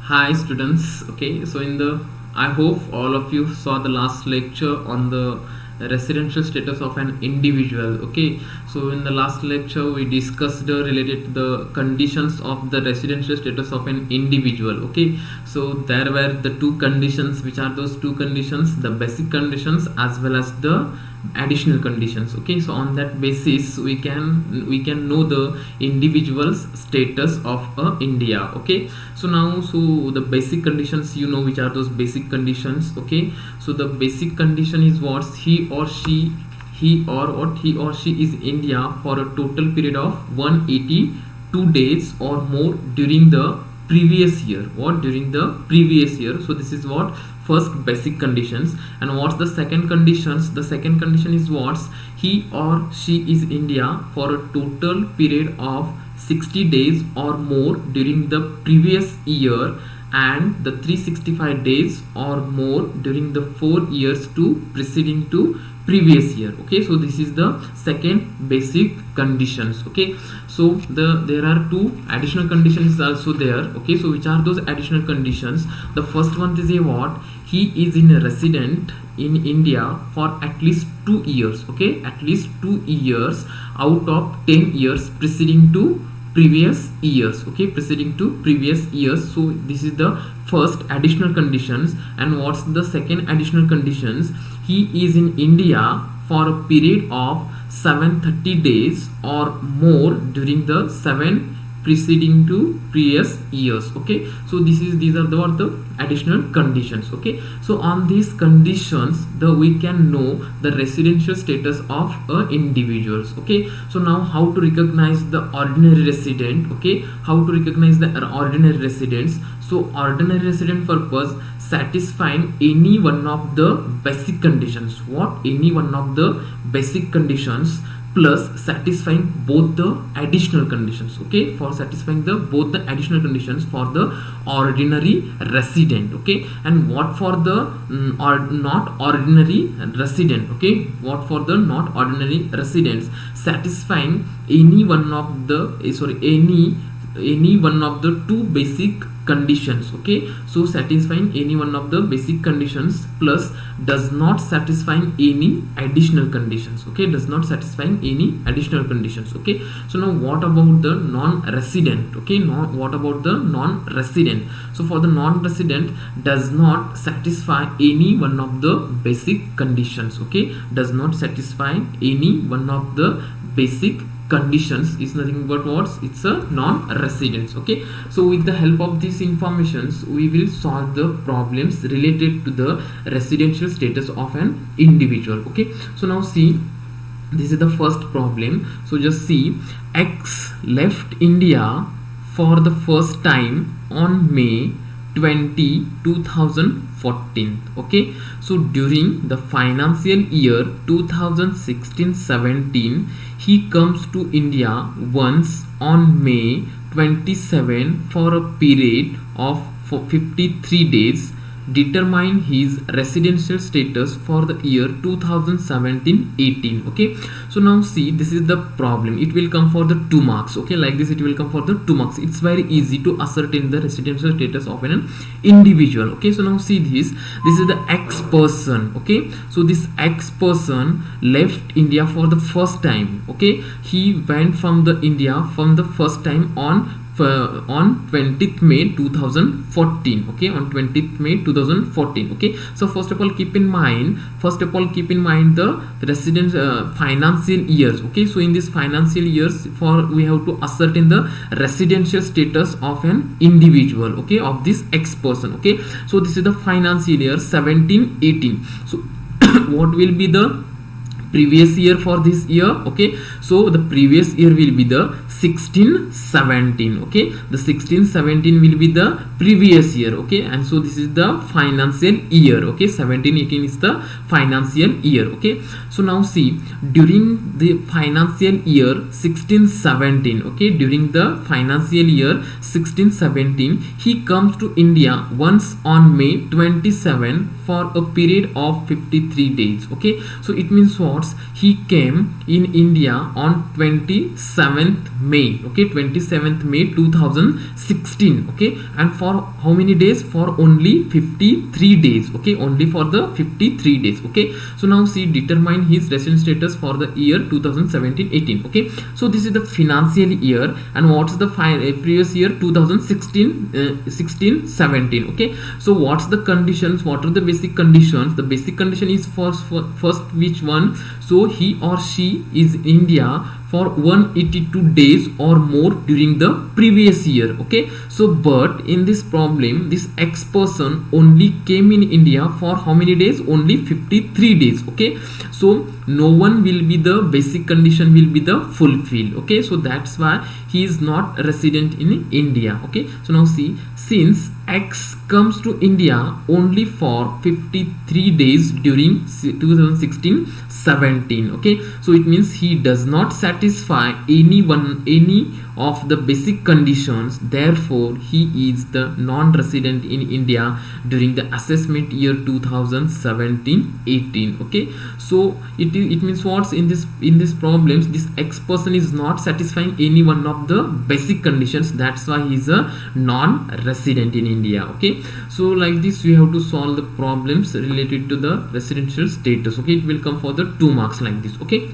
Hi students. Okay, so I hope all of you saw the last lecture on the residential status of an individual. Okay, so in the last lecture we discussed related to the conditions of the residential status of an individual. Okay, so there were the two conditions. Which are those two conditions? The basic conditions as well as the additional conditions. Okay, so on that basis we can know the individual's status of India. Okay, so now the basic conditions, which are those basic conditions. Okay, so the basic condition is what? He or she is India for a total period of 182 days or more during the previous year. During the previous year. So this is what first basic conditions. And what's the second conditions? The second condition is what? He or she is India for a total period of 60 days or more during the previous year, and the 365 days or more during the 4 years to preceding to previous year. Okay, so this is the second basic conditions. Okay, so there are two additional conditions also there. Okay, so which are those additional conditions? The first one is what? He is in a resident in India for at least 2 years. Okay, at least 2 years out of 10 years preceding to previous years. Okay, preceding to previous years. So this is the first additional conditions. And what's the second additional conditions? He is in India for a period of 730 days or more during the 7 preceding to previous years. Okay, so these are the additional conditions. Okay, so on these conditions we can know the residential status of individuals. Okay, so now how to recognize the ordinary resident? Okay, how to recognize the ordinary residents? So ordinary resident purpose satisfying any one of the basic conditions. Any one of the basic conditions plus satisfying both the additional conditions. Okay, for satisfying both the additional conditions for the ordinary resident. Okay, and what for the not ordinary resident? Okay, what for the not ordinary residents? Satisfying any one of the any one of the two basic conditions. Okay, so satisfying any one of the basic conditions plus does not satisfying any additional conditions. Okay, does not satisfying any additional conditions. Okay, so now what about the non-resident? Okay, what about the non-resident? So for the non-resident does not satisfy any one of the basic conditions. Okay, does not satisfy any one of the basic conditions, is nothing but what? It's a non-residence. Okay, so with the help of these informations we will solve the problems related to the residential status of an individual. Okay, so now see, this is the first problem. So just see, X left India for the first time on May 20, 2014. Okay, so during the financial year 2016-17 he comes to India once on May 27 for a period of 53 days. Determine his residential status for the year 2017-18. Okay, so now see, this is the problem. It will come for the 2 marks. Okay, like this it will come for the 2 marks. It's very easy to ascertain the residential status of an individual. Okay, so now see, this is the X person. Okay, so this X person left India for the first time. Okay, he went from the India from the first time on 20th May 2014. Okay, on 20th May 2014. Okay, so first of all keep in mind the residence financial years. Okay, so in this financial years we have to ascertain the residential status of an individual. Okay, of this X person. Okay, so this is the financial year 17-18. So what will be the previous year for this year? Okay, so the previous year will be the 16-17. Okay, the 16-17 will be the previous year. Okay, and so this is the financial year. Okay, 17-18 is the financial year. Okay, so now see, during the financial year 16-17, okay, during the financial year 16-17 he comes to India once on May 27 for a period of 53 days. Okay, so it means what? He came in India on 27th May, okay, 27th May 2016, okay, and for how many days? For only 53 days, okay, only for the 53 days, okay. So now see, determine his resident status for the year 2017-18, okay. So this is the financial year, and what's the previous year? 2016-17, okay. So what's the conditions? What are the basic conditions? The basic condition is first which one? So he or she is in India for 182 days or more during the previous year, okay. So but in this problem, this X person only came in India for how many days? Only 53 days, okay. So no one will be, the basic condition will be the fulfilled, okay. So that's why he is not resident in India, okay. So now see, since X comes to India only for 53 days during 2016-17, okay. So it means he does not satisfy any of the basic conditions, therefore he is the non-resident in India during the assessment year 2017-18, okay. So it means what's in this problems, this X person is not satisfying any one of the basic conditions, that's why he is a non-resident in India, okay. So like this we have to solve the problems related to the residential status, okay. It will come for the 2 marks like this, okay.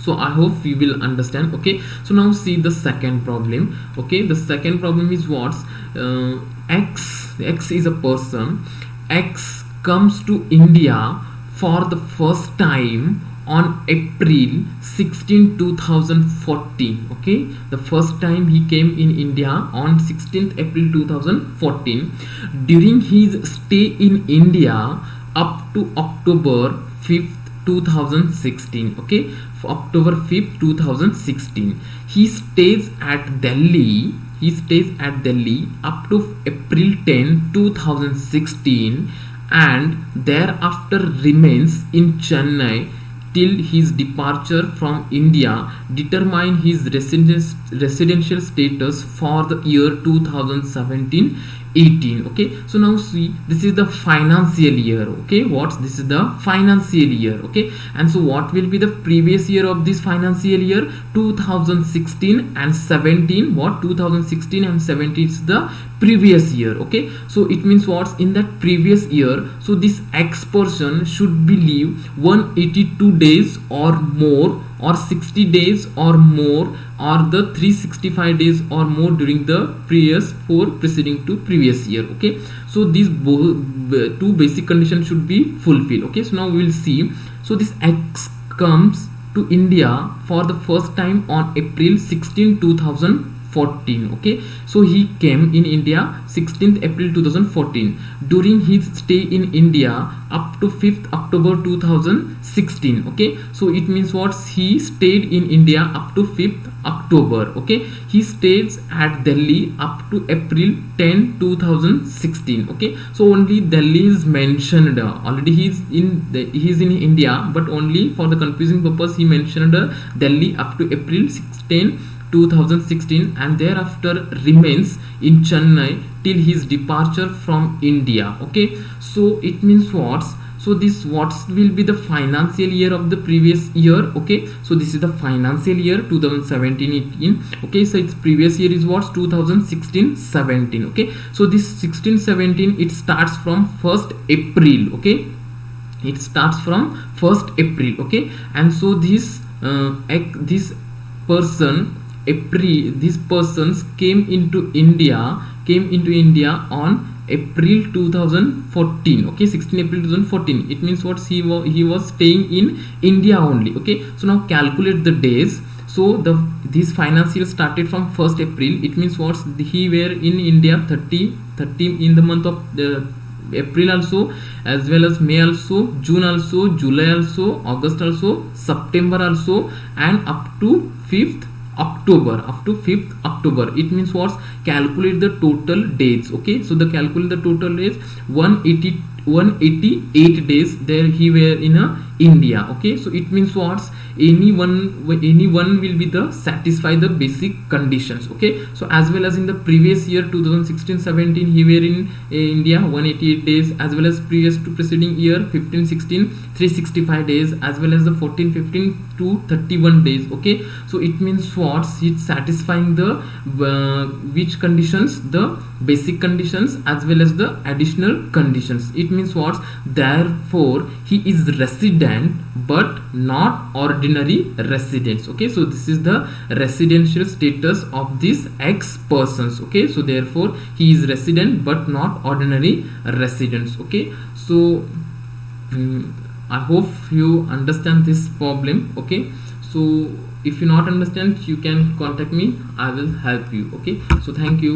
So I hope you will understand, okay. So now see the second problem, okay. The second problem is what? X is a person. X comes to India for the first time on April 16, 2014, okay. The first time he came in India on 16th April 2014. During his stay in India up to October 5th 2016, okay. For October 5th 2016, he stays at Delhi up to April 10 2016, and thereafter remains in Chennai till his departure from India. Determine his residential status for the year 2017-18, okay. So now see, this is the financial year, okay. This is the financial year, okay. And so what will be the previous year of this financial year? 2016 and 17. What? 2016 and 17 is the previous year, okay. So it means what's in that previous year? So this X person should be live 182 days or more, or 60 days or more, or the 365 days or more during the previous 4 preceding to previous year, okay. So these 2 basic conditions should be fulfilled, okay. So now we will see. So this X comes to India for the first time on April 16, 2014, okay. So he came in India 16th April 2014. During his stay in India up to 5th October 2016, okay. So it means what? He stayed in India up to 5th October, okay. He stays at Delhi up to April 10 2016, okay. So only Delhi is mentioned, already he is in India, but only for the confusing purpose he mentioned Delhi up to April 16 2016, and thereafter remains in Chennai till his departure from India, okay. So it means what? So this what will be the financial year of the previous year, okay. So this is the financial year 2017-18, okay. So its previous year is what? 2016-17, okay. So this 16-17, it starts from 1st April, okay. It starts from 1st April, okay. And so this persons came into India on April 2014, okay. 16 April 2014. It means what? He was staying in India only, okay. So now calculate the days. So this financial started from 1st April. It means what? He were in India 30 in the month of April also, as well as May also, June also, July also, August also, September also, and up to 5th October. It means what? Calculate the total dates, okay. So the calculate the total is 182 188 days there he were in India. Okay, so it means what, anyone will be the satisfy the basic conditions. Okay, so as well as in the previous year 2016-17 he were in India 188 days, as well as previous to preceding year 15-16 365 days, as well as the 14-15 to 31 days. Okay, so it means what, it's satisfying the which conditions, the basic conditions as well as the additional conditions. It means what, therefore he is resident but not ordinary residents. Okay, so this is the residential status of these X persons. Okay, so therefore he is resident but not ordinary residents. Okay, so I hope you understand this problem. Okay, so if you not understand, you can contact me, I will help you. Okay, so thank you.